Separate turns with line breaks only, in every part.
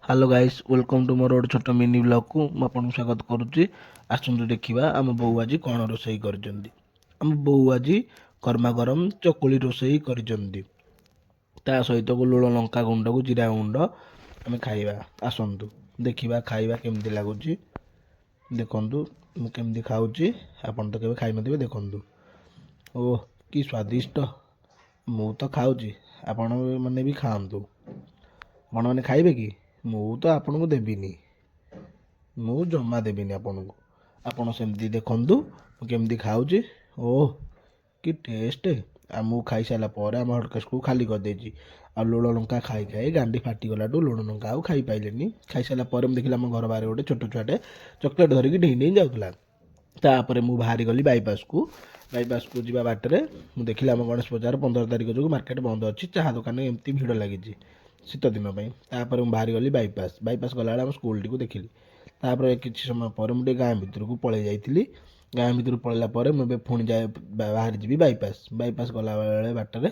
Hello guys welcome to मोर गोटे छोट mini blog को आपको स्वागत करुच्ची। आसतु देखा आम बोऊ आज कौन रोसई कर आम बोऊ आज गर्मा गरम चकुली रोसई कर सहित लुण लंका गुंड को जीरा गुंड आम खाइबा। आसतु देखा खाइबा केमती लगुच देखु मुझे खाऊँ आपन तो केवे खाई नथिबे। देखु ओह कि स्वादिष्ट मु तो खाऊँ आपण मैंने भी खातु। आपण मैंने खाइबे कि मु तो आपन को देविनी मु जमा देविनी आपन को आपन सेमती देखु केमती खाऊँ। ओह कि टेस्ट आ मु खाई सारा पर आम हटकेस को खाली कर देछि। आ लुण लंका खाई खाई गांडी फाटीगला लुण लंका आउ खाई पाइलेनी। खाई सारा पर देखला आम घर बाहर गोटे छोट छुआटे चॉकलेट धरिकी डेई डेई जाउतला। तापर मु बाहरी गली बाईपास को जीवा बाटरे मु देखिला आम गणेश बजार 15 तारिख जो मार्केट बंद अच्छी चाह दुकान एमती भिड़ लगी शीत दिन तापर मु बाहरी गली बाईपास गला आम स्कूल टी देखिली। तापर किसी समय पर मुझे गाँ भितर को पलि जाइली। गाँ भितर पलैला मुझे पुणी जाए बाहर जी बाईपास गला बेले बाटर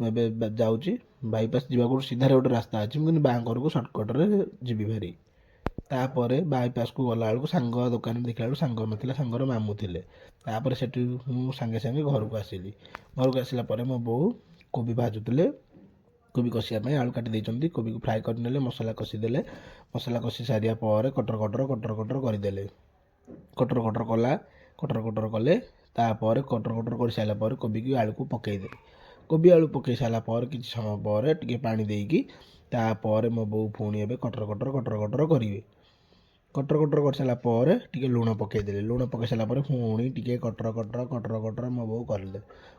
मुझे जाऊँगी बाईपास जावाक सीधार गोटे रास्ता अच्छी मुझे बाँ घर को सर्टकट्रे जी फेरी। तापर बाईपास को गला बेलू सांग दुकान देखला बेलू सांग ना सांगर मामू थे। तापर से सागे सागे घर को आसिली। घर को आसला मो बो कोबी भाजुले कोबी कषिया आलू काटी देते कोबी को फ्राए करने मसला कषिदेले। मसला कषि सारिया पर कटर कटर कटर कटर करदेले। कटर कटर कला कटर कटर कले तापर कटर कटर कर सारा पर कोबी की आलू को पकईदे। कोबी आलू पकई सारा पर किसी समय पर टिके पानी देकी तापर मो बो पुणी एबे कटर कटर कटर कटर करेंगे। कटर कटर कर सारा पर टिके लुण पकईदे। लुण पकई सारा पर पुणी टिके कटर कटर कटर कटर मो बो करदे।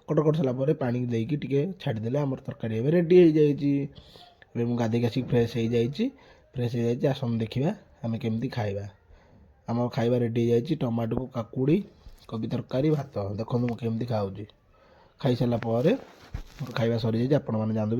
कटर कर सारा पर पानी देकी टिके छाड़देले आमर तरकारी एबे रेडी हो जाइए। मु गाधेक आसिक फ्रेश हो जाइए। फ्रेश हो जाइए आसन देखा आम केमती खाइबा। आम खाइबा रेडी हो जाइए टमाटो को काकुड़ी कोबी तरकारी भात देखो केमती खाऊँ। खाई सारा पर खाइबा सरी जाइए आपण मैंने जानते